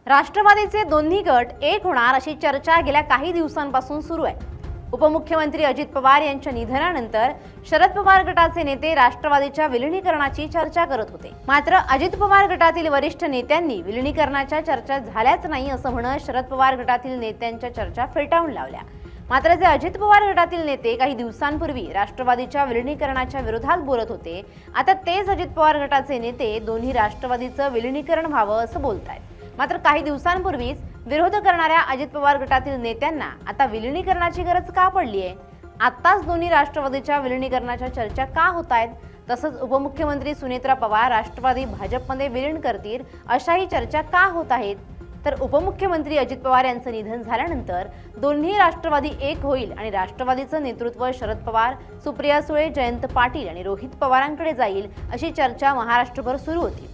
राष्ट्रवादीचे दोन्ही गट एक होणार अशी चर्चा गेल्या काही दिवसांपासून सुरू आहे। उपमुख्यमंत्री अजित पवार यांच्या निधनानंतर शरद पवार गटाचे नेते राष्ट्रवादीच्या विलीनीकरणाची चर्चा करत होते। मात्र अजित पवार गटातील वरिष्ठ नेत्यांनी विलीनीकरणाच्या चर्चा झाल्याच नाही असं म्हणत शरद पवार गटातील नेत्यांच्या चर्चा फेटाळून लावल्या। मात्र जे अजित पवार गटातील नेते काही दिवसांपूर्वी राष्ट्रवादीच्या विलीनीकरणाच्या विरोधात बोलत होते, आता तेच अजित पवार गटाचे नेते दोन्ही राष्ट्रवादीचं विलीनीकरण व्हावं असं बोलतायत। मात्र काही दिवसांपूर्वीच विरोध करणाऱ्या अजित पवार गटातील नेत्यांना आता विलीनीकरणाची गरज का पडली आहे? आत्ताच दोन्ही राष्ट्रवादीच्या विलीनीकरणाच्या चर्चा का होत आहेत? तसंच उपमुख्यमंत्री सुनेत्रा पवार राष्ट्रवादी भाजपमध्ये विलीन करतील अशाही चर्चा का होत आहेत? तर उपमुख्यमंत्री अजित पवार यांचं निधन झाल्यानंतर दोन्ही राष्ट्रवादी एक होईल आणि राष्ट्रवादीचं नेतृत्व शरद पवार, सुप्रिया सुळे, जयंत पाटील आणि रोहित पवारांकडे जाईल अशी चर्चा महाराष्ट्रभर सुरू होती।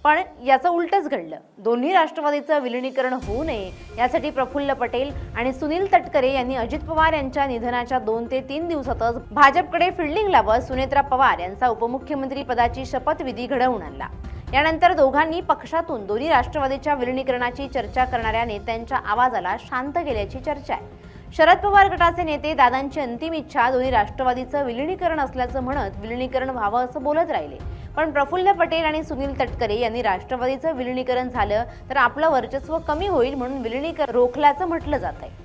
पण याचं उलटच घडलं। दोन्ही राष्ट्रवादीचं विलीनीकरण होऊ नये यासाठी प्रफुल्ल पटेल आणि सुनील तटकरे यांनी अजित पवार यांच्या निधनाच्या 2 ते 3 दिवसातच भाजपकडे फिल्डिंग लावत सुनेत्रा पवार यांचा उपमुख्यमंत्री पदाची शपथविधी घडवून आणला। यानंतर दोघांनी पक्षातून दोन्ही राष्ट्रवादीच्या विलीनीकरणाची चर्चा करणाऱ्या नेत्यांच्या आवाजाला शांत केल्याची चर्चा आहे। शरद पवार गटाचे नेते दादांची अंतिम इच्छा दोन्ही राष्ट्रवादीचं विलीनीकरण असल्याचं म्हणत विलीनीकरण व्हावं असं बोलत राहिले। पण प्रफुल्ल पटेल आणि सुनील तटकरे यांनी राष्ट्रवादीचं विलीनीकरण झालं तर आपलं वर्चस्व कमी होईल म्हणून विलीनीकरण रोखल्याचं म्हटलं जात आहे।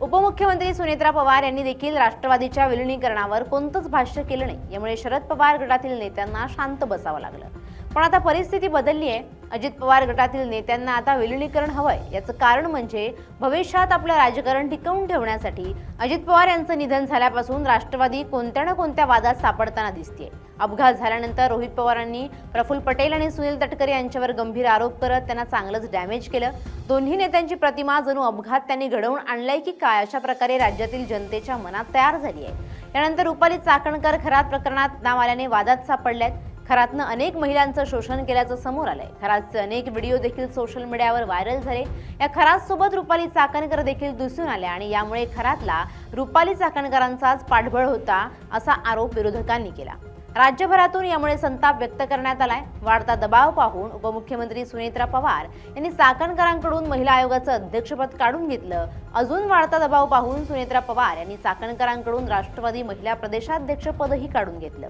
उपमुख्यमंत्री सुनेत्रा पवार यांनी देखील राष्ट्रवादीच्या विलीनीकरणावर कोणतंच भाष्य केलं नाही। यामुळे शरद पवार गटातील नेत्यांना शांत बसावं लागलं। पण आता परिस्थिती बदलली आहे। अजित पवार गटातील नेत्यांना आता विलीनीकरण हवंय। याचं कारण म्हणजे भविष्यात आपलं राजकारण टिकवून ठेवण्यासाठी अजित पवार यांचं निधन झाल्यापासून राष्ट्रवादी कोणत्या ना कोणत्या वादात सापडताना दिसतेय। अपघात झाल्यानंतर रोहित पवारांनी प्रफुल्ल पटेल आणि सुनील तटकरे यांच्यावर गंभीर आरोप करत त्यांना चांगलंच डॅमेज केलं। दोन्ही नेत्यांची प्रतिमा जणू अपघात त्यांनी घडवून आणलाय की काय अशा प्रकारे राज्यातील जनतेच्या मनात तयार झाली आहे। यानंतर रुपाली चाकणकर खरात प्रकरणात नाव आल्याने वादात सापडल्यात। खरातनं अनेक महिलांचं शोषण केल्याचं समोर आलंय। खरातचे अनेक व्हिडिओ देखील सोशल मीडियावर व्हायरल झाले। या खरात सोबत रुपाली चाकणकर देखील दिसून आल्या आणि यामुळे खरातला रुपाली चाकणकरांचाच पाठबळ होता असा आरोप विरोधकांनी केला। राज्यभरातून यामुळे संताप व्यक्त करण्यात आलाय। वाढता दबाव पाहून उपमुख्यमंत्री सुनेत्रा पवार यांनी चाकणकरांकडून महिला आयोगाचं अध्यक्षपद काढून घेतलं। अजून वाढता दबाव पाहून सुनेत्रा पवार यांनी चाकणकरांकडून राष्ट्रवादी महिला प्रदेशाध्यक्षपदही काढून घेतलं।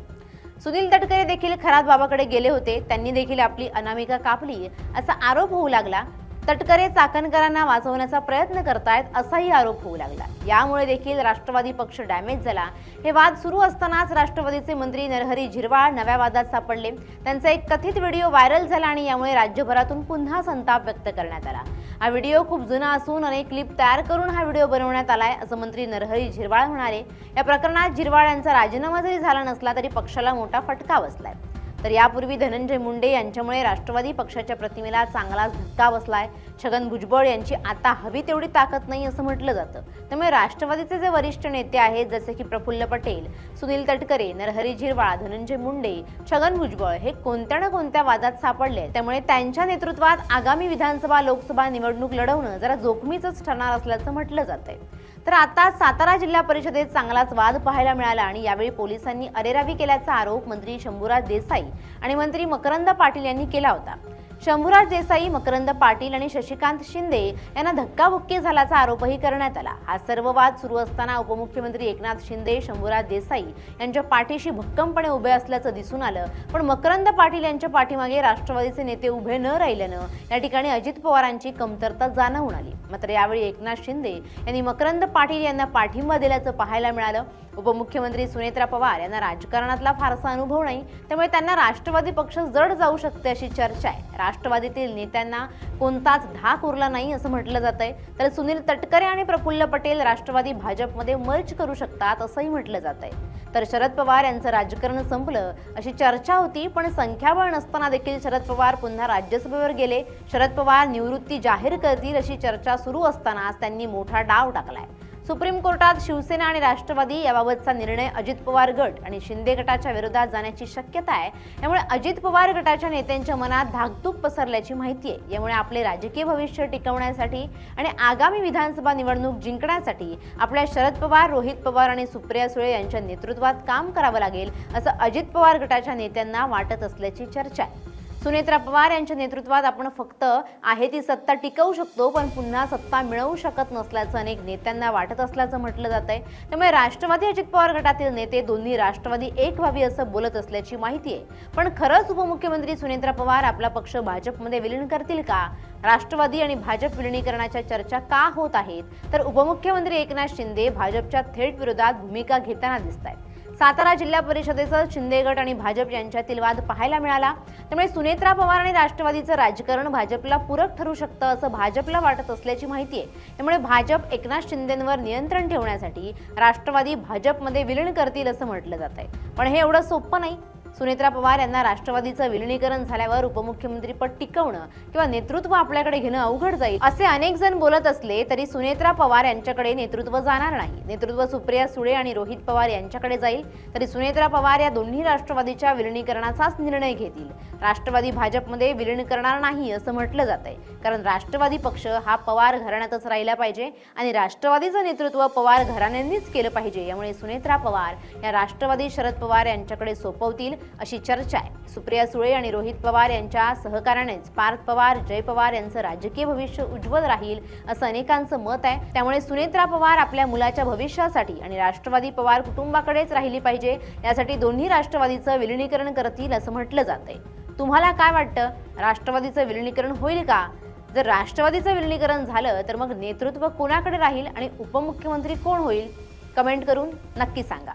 सुनील तटकरे देखील खरात बाबाकडे गेले होते। त्यांनी देखील आपली अनामिका कापली असा आरोप होऊ लागला। तटकरे चाकणकरांना वाचवण्याचा प्रयत्न करतायत असाही आरोप होऊ लागला। यामुळे देखील राष्ट्रवादी पक्ष डॅमेज झाला। हे वाद सुरू असतानाच राष्ट्रवादीचे मंत्री नरहरी झिरवाळ नव्या वादात सापडले। त्यांचा एक कथित व्हिडिओ व्हायरल झाला आणि यामुळे राज्यभरातून पुन्हा संताप व्यक्त करण्यात आला। हा व्हिडिओ खूप जुना असून अनेक क्लिप तयार करून हा व्हिडिओ बनवण्यात आलाय असं मंत्री नरहरी झिरवाळ म्हणाले। या प्रकरणात झिरवाळ यांचा राजीनामा जरी झाला नसला तरी पक्षाला मोठा फटका बसलाय। तर यापूर्वी धनंजय मुंडे यांच्यामुळे राष्ट्रवादी पक्षाच्या प्रतिमेला चांगलाच धक्का बसलाय। छगन भुजबळ यांची आता हवी तेवढी ताकद नाही असं म्हटलं जातं। त्यामुळे राष्ट्रवादीचे जे वरिष्ठ नेते आहेत जसे की प्रफुल्ल पटेल, सुनील तटकरे, नरहरी झिरवाळ, धनंजय मुंडे, छगन भुजबळ हे कोणत्या ना कोणत्या वादात सापडले। त्यामुळे त्यांच्या नेतृत्वात आगामी विधानसभा लोकसभा निवडणूक लढवणं जरा जोखमीचंच ठरणार असल्याचं म्हटलं जातंय। तर आता सातारा जिल्हा परिषदेत चांगलाच वाद पाहायला मिळाला आणि यावेळी पोलिसांनी अरेरावी केल्याचा आरोप मंत्री शंभूराज देसाई आणि मंत्री मकरंद पाटील यांनी केला होता। शंभूराज देसाई, मकरंद पाटील आणि शशिकांत शिंदे यांना धक्काबुक्की झाल्याचा आरोपही करण्यात आला। हा सर्व वाद सुरू असताना उपमुख्यमंत्री एकनाथ शिंदे शंभूराज देसाई यांच्या पाठीशी भक्कमपणे उभे असल्याचं दिसून आलं। पण मकरंद पाटील यांच्या पाठीमागे राष्ट्रवादीचे नेते उभे न राहिल्यानं या ठिकाणी अजित पवारांची कमतरता जाणवून आली। मात्र यावेळी एकनाथ शिंदे यांनी मकरंद पाटील यांना पाठिंबा दिल्याचं पाहायला मिळालं। उपमुख्यमंत्री सुनेत्रा पवार यांना राजकारणातला फारसा अनुभव नाही, त्यामुळे त्यांना राष्ट्रवादी पक्ष जड जाऊ शकते अशी चर्चा आहे। राष्ट्रवादीतील नेत्यांना कोणताच धाक उरला नाही असं म्हटलं जातंय। तर सुनील तटकरे आणि प्रफुल्ल पटेल राष्ट्रवादी भाजपमध्ये मर्ज करू शकतात असंही म्हटलं जातंय। तर शरद पवार यांचं राजकारण संपलं अशी चर्चा होती, पण संख्याबळ नसताना देखील शरद पवार पुन्हा राज्यसभेवर गेले। शरद पवार निवृत्ती जाहीर करतील अशी चर्चा सुरू असतानाच त्यांनी मोठा डाव टाकलाय। सुप्रीम कोर्टात शिवसेना आणि राष्ट्रवादी याबाबतचा निर्णय अजित पवार गट आणि शिंदे गटाच्या विरोधात जाण्याची शक्यता आहे। यामुळे अजित पवार गटाच्या नेत्यांच्या मनात धाकधूक पसरल्याची माहिती आहे। यामुळे आपले राजकीय भविष्य टिकवण्यासाठी आणि आगामी विधानसभा निवडणूक जिंकण्यासाठी आपल्या शरद पवार, रोहित पवार आणि सुप्रिया सुळे यांच्या नेतृत्वात काम करावं लागेल असं अजित पवार गटाच्या नेत्यांना वाटत असल्याची चर्चा आहे। सुनेत्रा पवार यांच्या नेतृत्वात आपण फक्त आहे ती सत्ता टिकवू शकतो, पण पुन्हा सत्ता मिळवू शकत नसल्याचं अनेक नेत्यांना वाटत असल्याचं म्हटलं जात आहे. त्यामुळे राष्ट्रवादी अजित पवार गटातील नेते दोन्ही राष्ट्रवादी एक व्हावी असं बोलत असल्याची माहिती आहे. पण खरंच उपमुख्यमंत्री सुनेत्रा पवार आपला पक्ष भाजपमध्ये विलीन करतील का? राष्ट्रवादी आणि भाजप विलिनीकरणाच्या चर्चा का होत आहेत, तर उपमुख्यमंत्री एकनाथ शिंदे भाजपच्या थेट विरोधात भूमिका घेताना दिसत आहेत. सातारा जिल्हा परिषदेचा शिंदे गट आणि भाजप यांच्यातील वाद पाहायला मिळाला. त्यामुळे सुनेत्रा पवार आणि राष्ट्रवादीचं राजकारण भाजपला पूरक ठरू शकतं असं भाजपला वाटत असल्याची माहिती आहे. त्यामुळे भाजप एकनाथ शिंदेंवर नियंत्रण ठेवण्यासाठी राष्ट्रवादी भाजपमध्ये विलीन करतील असं म्हटलं जात आहे. पण हे एवढं सोपं नाही. सुनेत्रा पवार यांना राष्ट्रवादीचं विलिनीकरण झाल्यावर उपमुख्यमंत्रीपद टिकवणं किंवा नेतृत्व आपल्याकडे घेणं अवघड जाईल असे अनेक जण बोलत असले तरी सुनेत्रा पवार यांच्याकडे नेतृत्व जाणार नाही. नेतृत्व सुप्रिया सुळे आणि रोहित पवार यांच्याकडे जाईल. तरी सुनेत्रा पवार या दोन्ही राष्ट्रवादीच्या विलिनीकरणाचाच निर्णय घेतील. राष्ट्रवादी भाजपमध्ये विलीन करणार नाही असं म्हटलं जात आहे. कारण राष्ट्रवादी पक्ष हा पवार घराण्यातच राहिला पाहिजे आणि राष्ट्रवादीचं नेतृत्व पवार घराण्यांनीच केलं पाहिजे. यामुळे सुनेत्रा पवार या राष्ट्रवादी शरद पवार यांच्याकडे सोपवतील अशी चर्चा आहे. सुप्रिया सुळे आणि रोहित पवार यांच्या सहकार्यानेच पार्थ पवार, जय पवार यांचं राजकीय भविष्य उज्ज्वल राहील असं अनेकांचं मत आहे. त्यामुळे सुनेत्रा पवार आपल्या मुलाच्या भविष्यासाठी आणि राष्ट्रवादी पवार कुटुंबाकडेच राहिली पाहिजे यासाठी दोन्ही राष्ट्रवादीचं विलिनीकरण करतील असं म्हटलं जातंय. तुम्हाला काय वाटतं? राष्ट्रवादीचं विलिनीकरण होईल का? जर राष्ट्रवादीचं विलिनीकरण झालं तर मग नेतृत्व कोणाकडे राहील आणि उपमुख्यमंत्री कोण होईल? कमेंट करून नक्की सांगा.